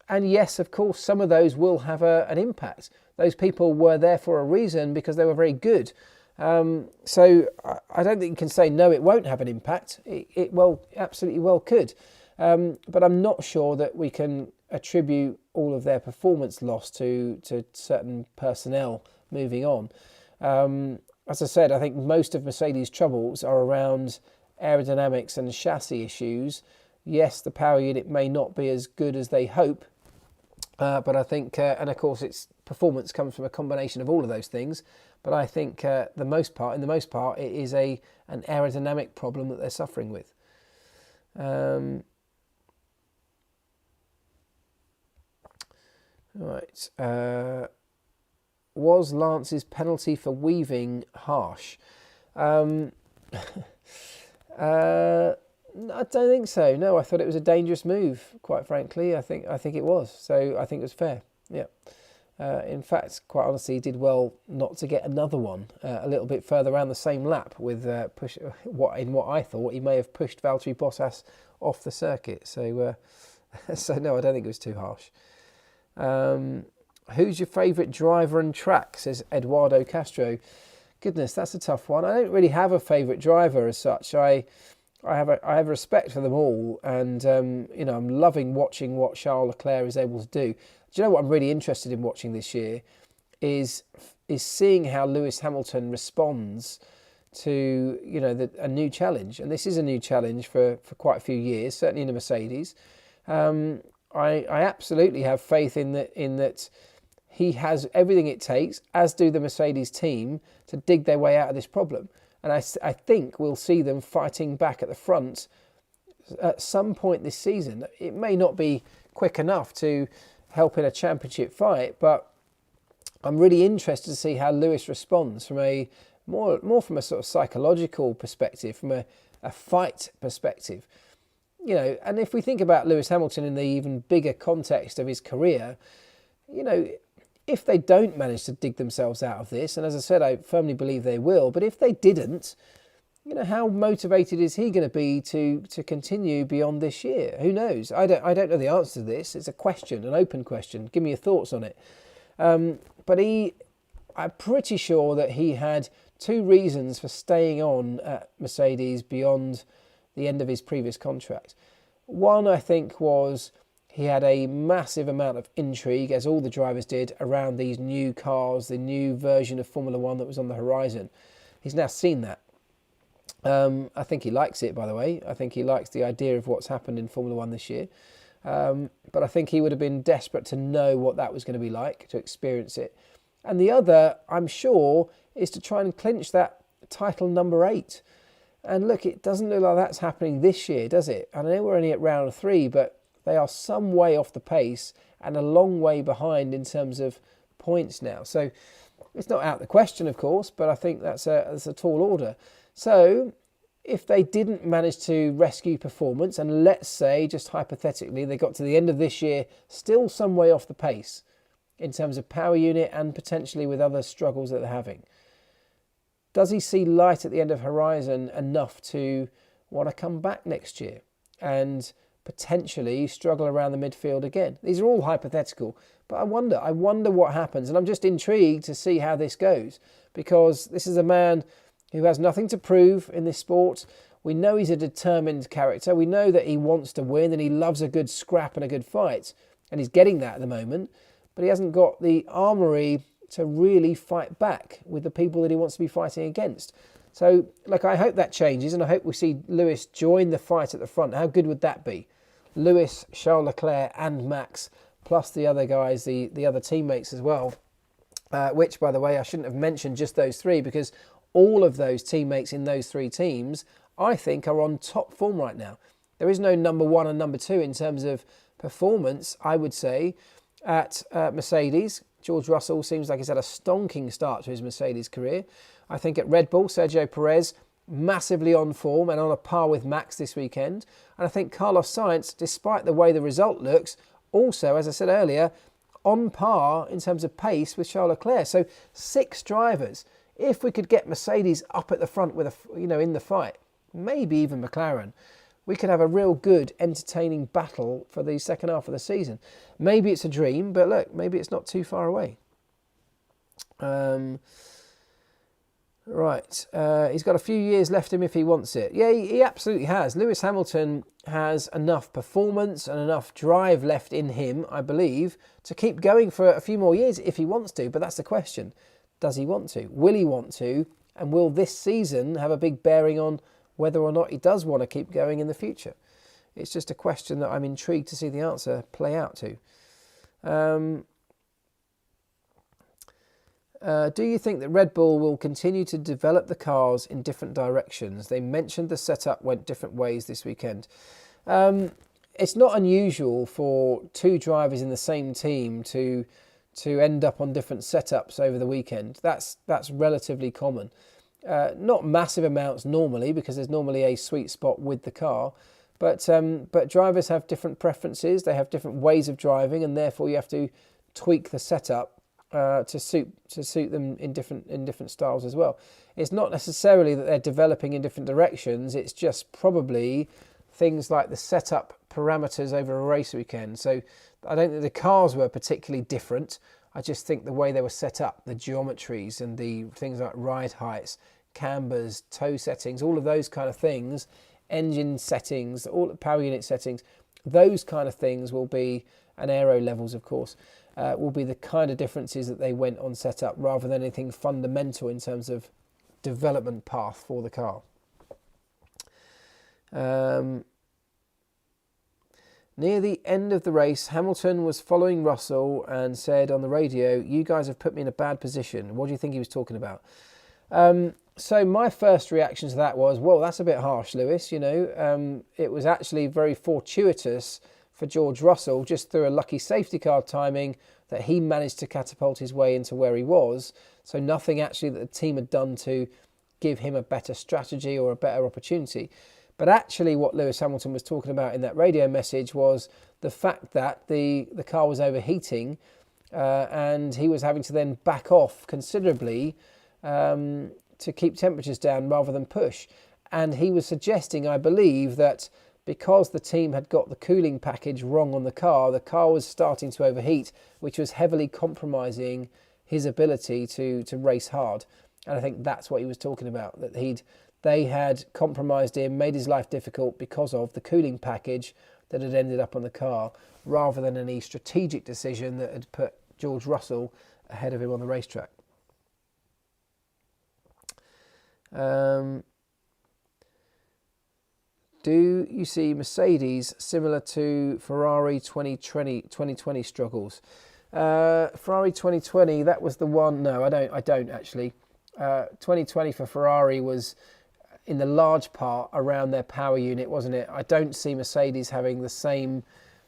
And yes, of course, some of those will have an impact. Those people were there for a reason because they were very good. So I don't think you can say, no, it won't have an impact. It absolutely well could. But I'm not sure that we can attribute all of their performance loss to certain personnel moving on. As I said, I think most of Mercedes' troubles are around aerodynamics and chassis issues. Yes, the power unit may not be as good as they hope, but I think, and of course its performance comes from a combination of all of those things, but I think in the most part, it is an aerodynamic problem that they're suffering with. Was Lance's penalty for weaving harsh? I don't think so. No, I thought it was a dangerous move, quite frankly. I think it was. So I think it was fair. Yeah. In fact, quite honestly, he did well not to get another one a little bit further around the same lap with what I thought he may have pushed Valtteri Bottas off the circuit. So no, I don't think it was too harsh. Who's your favourite driver and track, says Eduardo Castro. Goodness, that's a tough one. I don't really have a favourite driver as such. I have respect for them all, and I'm loving watching what Charles Leclerc is able to do. Do you know what I'm really interested in watching this year is seeing how Lewis Hamilton responds to, a new challenge. And this is a new challenge for quite a few years, certainly in the Mercedes. I absolutely have faith in that he has everything it takes, as do the Mercedes team, to dig their way out of this problem. And I think we'll see them fighting back at the front at some point this season. It may not be quick enough to help in a championship fight, but I'm really interested to see how Lewis responds from a more from a sort of psychological perspective, from a fight perspective. And if we think about Lewis Hamilton in the even bigger context of his career, if they don't manage to dig themselves out of this, and as I said, I firmly believe they will, but if they didn't, how motivated is he going to be to continue beyond this year? Who knows? I don't know the answer to this. It's a question, an open question. Give me your thoughts on it. But I'm pretty sure that he had two reasons for staying on at Mercedes beyond the end of his previous contract. One, I think, was he had a massive amount of intrigue, as all the drivers did, around these new cars, the new version of Formula One that was on the horizon. He's now seen that. I think he likes it, by the way. I think he likes the idea of what's happened in Formula One this year. But I think he would have been desperate to know what that was going to be like, to experience it. And the other, I'm sure, is to try and clinch that title number 8. And look, it doesn't look like that's happening this year, does it? I know we're only at round 3, but they are some way off the pace and a long way behind in terms of points now. So it's not out of the question, of course, but I think that's a tall order. So if they didn't manage to rescue performance, and let's say, just hypothetically, they got to the end of this year still some way off the pace in terms of power unit and potentially with other struggles that they're having, does he see light at the end of horizon enough to want to come back next year and potentially struggle around the midfield again? These are all hypothetical, but I wonder what happens. And I'm just intrigued to see how this goes, because this is a man who has nothing to prove in this sport. We know he's a determined character. We know that he wants to win and he loves a good scrap and a good fight. And he's getting that at the moment. But he hasn't got the armoury to really fight back with the people that he wants to be fighting against. So, I hope that changes, and I hope we see Lewis join the fight at the front. How good would that be? Lewis, Charles Leclerc and Max, plus the other guys, the other teammates as well. Which, by the way, I shouldn't have mentioned just those three, because all of those teammates in those three teams, I think, are on top form right now. There is no number 1 and number 2 in terms of performance, I would say, at Mercedes. George Russell seems like he's had a stonking start to his Mercedes career. I think at Red Bull, Sergio Perez, massively on form and on a par with Max this weekend. And I think Carlos Sainz, despite the way the result looks, also, as I said earlier, on par in terms of pace with Charles Leclerc. So 6 drivers. If we could get Mercedes up at the front with in the fight, maybe even McLaren, we could have a real good, entertaining battle for the second half of the season. Maybe it's a dream, but look, maybe it's not too far away. Right, he's got a few years left in him if he wants it. Yeah, he absolutely has. Lewis Hamilton has enough performance and enough drive left in him, I believe, to keep going for a few more years if he wants to. But that's the question. Does he want to? Will he want to? And will this season have a big bearing on whether or not he does want to keep going in the future? It's just a question that I'm intrigued to see the answer play out to. Do you think that Red Bull will continue to develop the cars in different directions? They mentioned the setup went different ways this weekend. It's not unusual for 2 drivers in the same team to end up on different setups over the weekend. That's relatively common. Not massive amounts normally, because there's normally a sweet spot with the car, but drivers have different preferences. They have different ways of driving, and therefore you have to tweak the setup to suit them in different styles as well. It's not necessarily that they're developing in different directions. It's just probably things like the setup parameters over a race weekend. So I don't think the cars were particularly different. I just think the way they were set up, the geometries and the things like ride heights, cambers, toe settings, all of those kind of things, engine settings, all the power unit settings, those kind of things will be, and aero levels of course, will be the kind of differences that they went on setup, rather than anything fundamental in terms of development path for the car. Near the end of the race, Hamilton was following Russell and said on the radio, "You guys have put me in a bad position." What do you think he was talking about? So my first reaction to that was, well, that's a bit harsh, Lewis. It was actually very fortuitous for George Russell, just through a lucky safety car timing, that he managed to catapult his way into where he was. So nothing actually that the team had done to give him a better strategy or a better opportunity. But actually what Lewis Hamilton was talking about in that radio message was the fact that the car was overheating and he was having to then back off considerably to keep temperatures down rather than push. And he was suggesting, I believe, that because the team had got the cooling package wrong on the car was starting to overheat, which was heavily compromising his ability to race hard. And I think that's what he was talking about, that they had compromised him, made his life difficult because of the cooling package that had ended up on the car, rather than any strategic decision that had put George Russell ahead of him on the racetrack. Do you see Mercedes similar to Ferrari 2020 struggles? Ferrari 2020, that was the one. No, I don't actually. 2020 for Ferrari was in the large part around their power unit, wasn't it? I don't see Mercedes having the same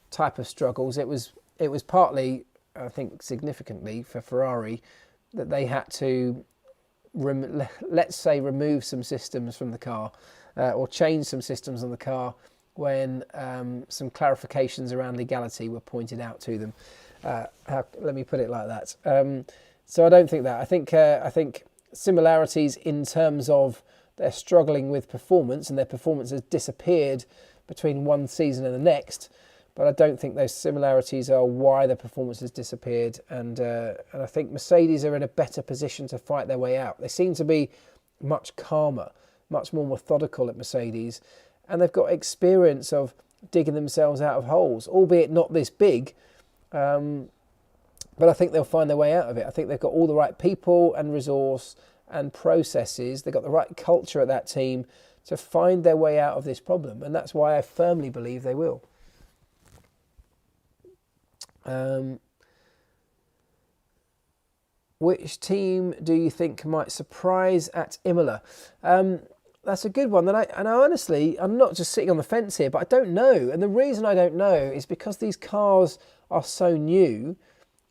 type of struggles. It was partly, I think, significantly for Ferrari that they had to let's say remove some systems from the car or change some systems on the car when some clarifications around legality were pointed out to them. Let me put it like that. So I don't think that. I think similarities in terms of they're struggling with performance and their performance has disappeared between one season and the next. But I don't think those similarities are why the performance has disappeared. And I think Mercedes are in a better position to fight their way out. They seem to be much calmer, much more methodical at Mercedes. And they've got experience of digging themselves out of holes, albeit not this big. But I think they'll find their way out of it. I think they've got all the right people and resource and processes. They've got the right culture at that team to find their way out of this problem. And that's why I firmly believe they will. Which team do you think might surprise at Imola? That's a good one. And I honestly, I'm not just sitting on the fence here, but I don't know. And the reason I don't know is because these cars are so new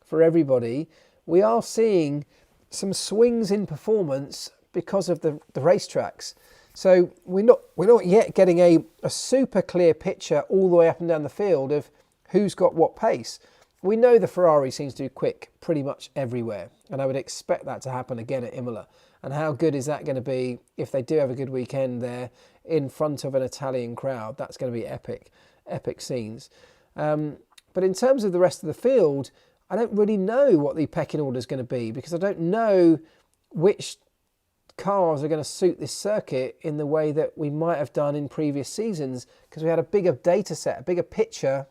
for everybody. We are seeing some swings in performance because of the racetracks. So we're not yet getting a super clear picture all the way up and down the field of who's got what pace. We know the Ferrari seems to be quick pretty much everywhere, and I would expect that to happen again at Imola. And how good is that going to be if they do have a good weekend there in front of an Italian crowd? That's going to be epic scenes. But in terms of the rest of the field, I don't really know what the pecking order is going to be, because I don't know which cars are going to suit this circuit in the way that we might have done in previous seasons, because we had a bigger data set, a bigger picture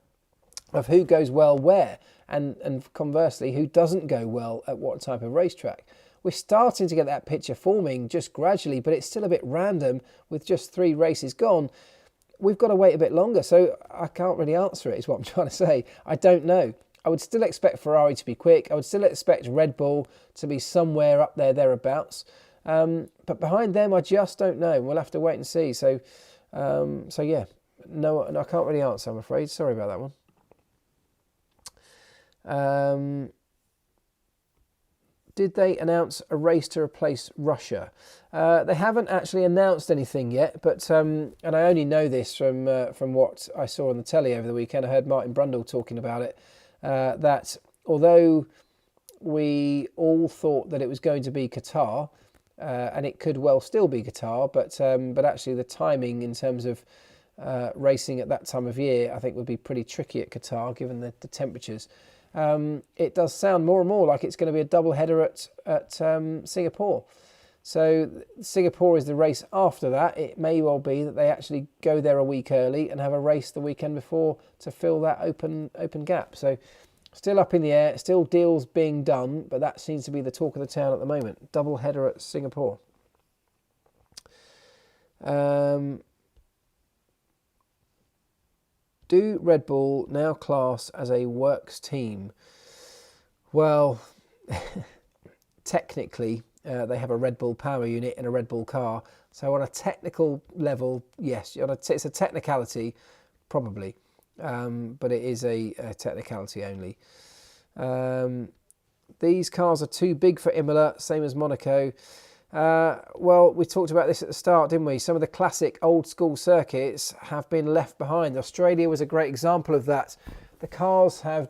of who goes well where, and conversely, who doesn't go well at what type of racetrack. We're starting to get that picture forming just gradually, but it's still a bit random with just 3 races gone. We've got to wait a bit longer, so I can't really answer it, is what I'm trying to say. I don't know. I would still expect Ferrari to be quick. I would still expect Red Bull to be somewhere up there, thereabouts. But behind them, I just don't know. We'll have to wait and see. So yeah, no, I can't really answer, I'm afraid. Sorry about that one. Did they announce a race to replace Russia? They haven't actually announced anything yet, but and I only know this from what I saw on the telly over the weekend. I heard Martin Brundle talking about it, that although we all thought that it was going to be Qatar, and it could well still be Qatar, but actually the timing in terms of racing at that time of year, I think would be pretty tricky at Qatar given the temperatures. It does sound more and more like it's going to be a double header at Singapore. So Singapore is the race after that. It may well be that they actually go there a week early and have a race the weekend before to fill that open gap. So still up in the air, still deals being done, but that seems to be the talk of the town at the moment. Double header at Singapore. Do Red Bull now class as a works team? Well, technically, they have a Red Bull power unit in a Red Bull car. So on a technical level, yes, it's a technicality, probably, but it is a technicality only. These cars are too big for Imola, same as Monaco. Well, we talked about this at the start, didn't we? Some of the classic old school circuits have been left behind. Australia was a great example of that. The cars have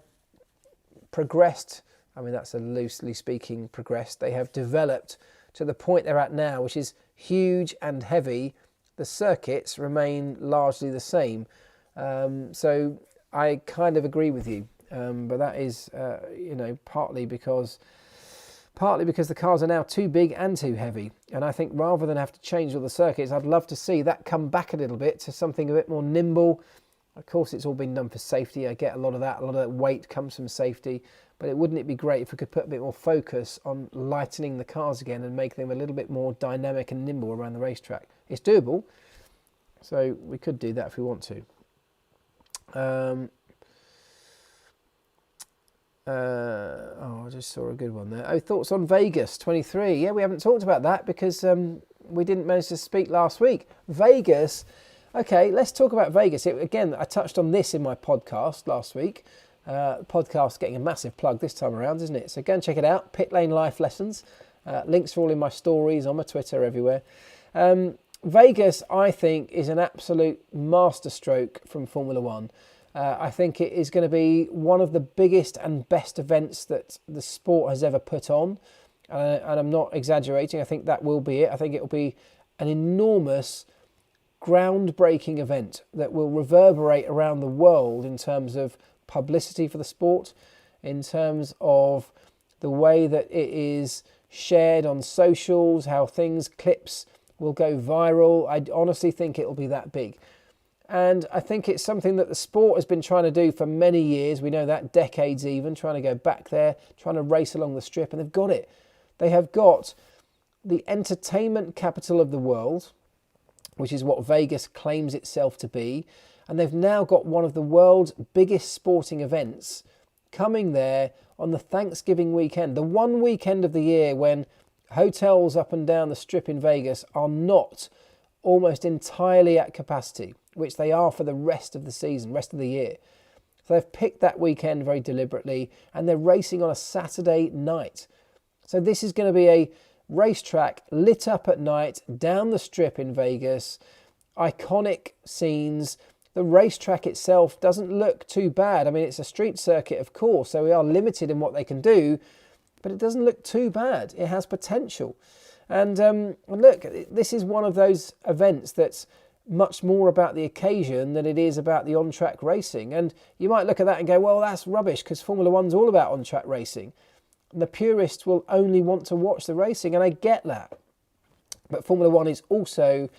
progressed. I mean, that's a loosely speaking progressed. They have developed to the point they're at now, which is huge and heavy. The circuits remain largely the same. So I kind of agree with you. But that is, partly because the cars are now too big and too heavy. And I think rather than have to change all the circuits, I'd love to see that come back a little bit to something a bit more nimble. Of course, it's all been done for safety. I get a lot of that. A lot of that weight comes from safety. But wouldn't it be great if we could put a bit more focus on lightening the cars again and make them a little bit more dynamic and nimble around the racetrack? It's doable. So we could do that if we want to. I just saw a good one there. Oh, thoughts on Vegas 23. Yeah, we haven't talked about that because we didn't manage to speak last week. Vegas. Okay, let's talk about Vegas. Again, I touched on this in my podcast last week. Podcast getting a massive plug this time around, isn't it? So go and check it out. Pit Lane Life Lessons. Links are all in my stories, on my Twitter, everywhere. Vegas, I think, is an absolute masterstroke from Formula One. I think it is going to be one of the biggest and best events that the sport has ever put on. And I'm not exaggerating. I think that will be it. I think it will be an enormous, groundbreaking event that will reverberate around the world in terms of publicity for the sport, in terms of the way that it is shared on socials, how clips will go viral. I honestly think it will be that big. And I think it's something that the sport has been trying to do for many years. We know that, decades even, trying to go back there, trying to race along the strip, and they've got it. They have got the entertainment capital of the world, which is what Vegas claims itself to be. And they've now got one of the world's biggest sporting events coming there on the Thanksgiving weekend, the one weekend of the year when hotels up and down the strip in Vegas are not almost entirely at capacity, which they are for the rest of the season, rest of the year. So they've picked that weekend very deliberately, and they're racing on a Saturday night. So this is going to be a racetrack lit up at night down the strip in Vegas. Iconic scenes. The racetrack itself doesn't look too bad. I mean, it's a street circuit, of course, so we are limited in what they can do, but it doesn't look too bad. It has potential. And look, this is one of those events that's much more about the occasion than it is about the on-track racing. And you might look at that and go, well, that's rubbish because Formula One's all about on-track racing. And the purists will only want to watch the racing, and I get that. But Formula One is also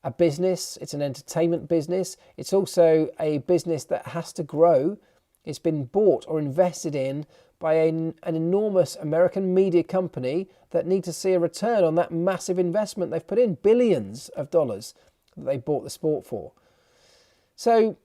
a business. It's an entertainment business. It's also a business that has to grow. It's been bought or invested in by an enormous American media company that need to see a return on that massive investment they've put in, billions of dollars that they bought the sport for. So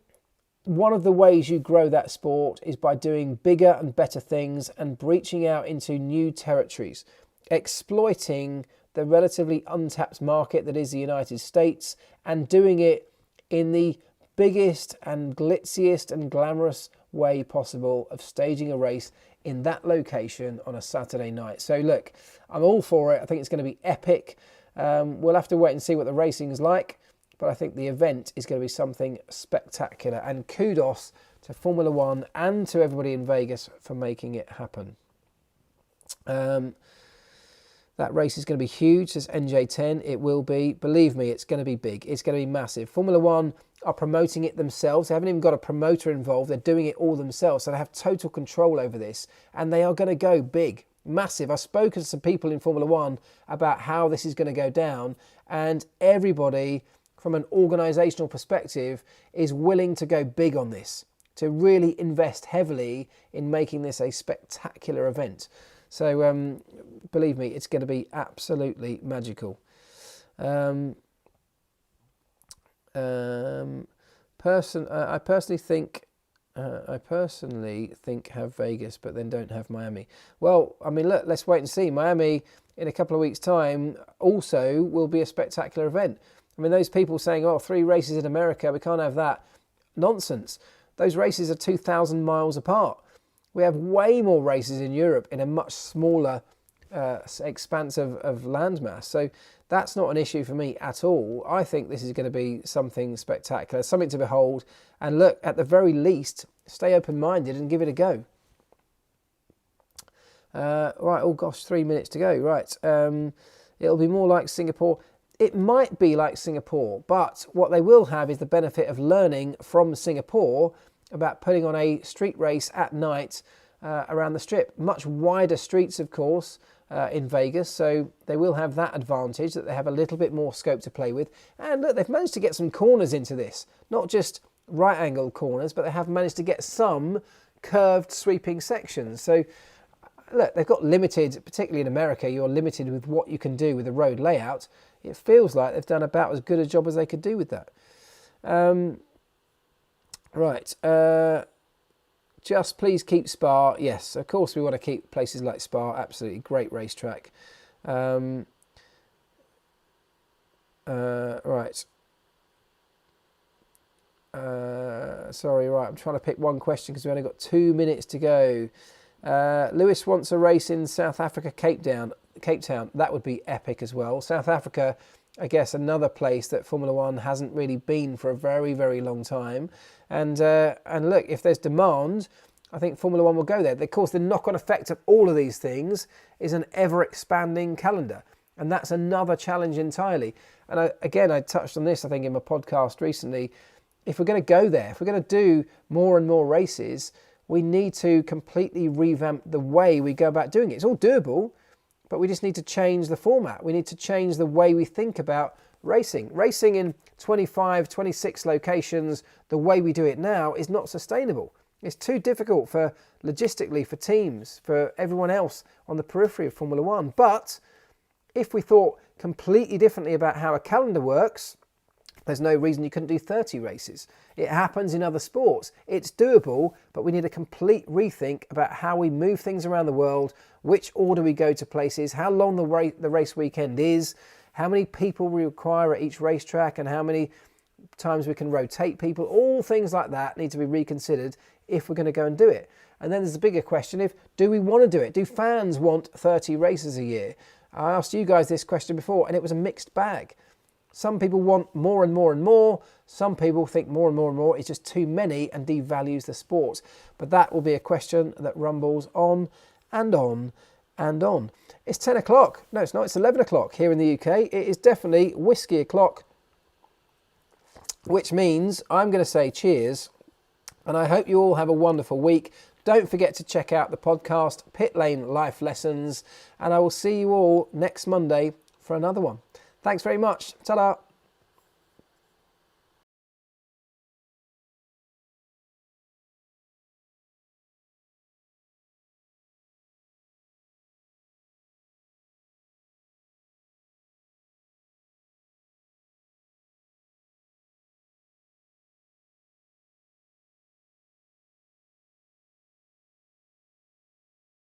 one of the ways you grow that sport is by doing bigger and better things and breaching out into new territories, exploiting the relatively untapped market that is the United States, and doing it in the biggest and glitziest and glamorous way possible of staging a race in that location on a Saturday night. So look, I'm all for it. I think it's going to be epic. We'll have to wait and see what the racing is like, but I think the event is going to be something spectacular, and kudos to Formula One and to everybody in Vegas for making it happen. That race is going to be huge, says NJ10. It will be. Believe me, it's going to be big. It's going to be massive. Formula One are promoting it themselves. They haven't even got a promoter involved. They're doing it all themselves. So they have total control over this. And they are going to go big, massive. I've spoken to some people in Formula One about how this is going to go down. And everybody, from an organisational perspective, is willing to go big on this, to really invest heavily in making this a spectacular event. So believe me, it's going to be absolutely magical. I personally think have Vegas, but then don't have Miami. Well, I mean, look, let's wait and see. Miami in a couple of weeks' time also will be a spectacular event. I mean, those people saying, oh, 3 races in America, we can't have that. Nonsense. Those races are 2,000 miles apart. We have way more races in Europe in a much smaller expanse of landmass. So that's not an issue for me at all. I think this is going to be something spectacular, something to behold. And look, at the very least, stay open-minded and give it a go. Right, oh gosh, 3 minutes to go. Right, it'll be more like Singapore. It might be like Singapore, but what they will have is the benefit of learning from Singapore about putting on a street race at night around the strip. Much wider streets, of course, in Vegas, so they will have that advantage that they have a little bit more scope to play with. And look, they've managed to get some corners into this, not just right-angled corners, but they have managed to get some curved sweeping sections. So look, they've got limited, particularly in America, you're limited with what you can do with the road layout. It feels like they've done about as good a job as they could do with that. Right, just please keep Spa. Yes, of course we want to keep places like Spa. Absolutely great racetrack. Right. Sorry, right, I'm trying to pick one question because we've only got 2 minutes to go. Lewis wants a race in South Africa, Cape Town. That would be epic as well. South Africa, I guess, another place that Formula One hasn't really been for a very, very long time. And look, if there's demand, I think Formula One will go there. Of course, the knock-on effect of all of these things is an ever-expanding calendar. And that's another challenge entirely. And I touched on this, I think, in my podcast recently. If we're going to go there, if we're going to do more and more races, we need to completely revamp the way we go about doing it. It's all doable, but we just need to change the format. We need to change the way we think about racing. Racing in 25, 26 locations, the way we do it now, is not sustainable. It's too difficult logistically for teams, for everyone else on the periphery of Formula One. But if we thought completely differently about how a calendar works, there's no reason you couldn't do 30 races. It happens in other sports. It's doable, but we need a complete rethink about how we move things around the world, which order we go to places, how long the race weekend is, how many people we require at each racetrack, and how many times we can rotate people. All things like that need to be reconsidered if we're going to go and do it. And then there's a bigger question do we want to do it? Do fans want 30 races a year? I asked you guys this question before, and it was a mixed bag. Some people want more and more and more. Some people think more and more and more is just too many and devalues the sport. But that will be a question that rumbles on and on and on. It's 10 o'clock. No, it's not. It's 11 o'clock here in the UK. It is definitely whiskey o'clock, which means I'm going to say cheers. And I hope you all have a wonderful week. Don't forget to check out the podcast, Pit Lane Life Lessons. And I will see you all next Monday for another one. Thanks very much. Ta-da.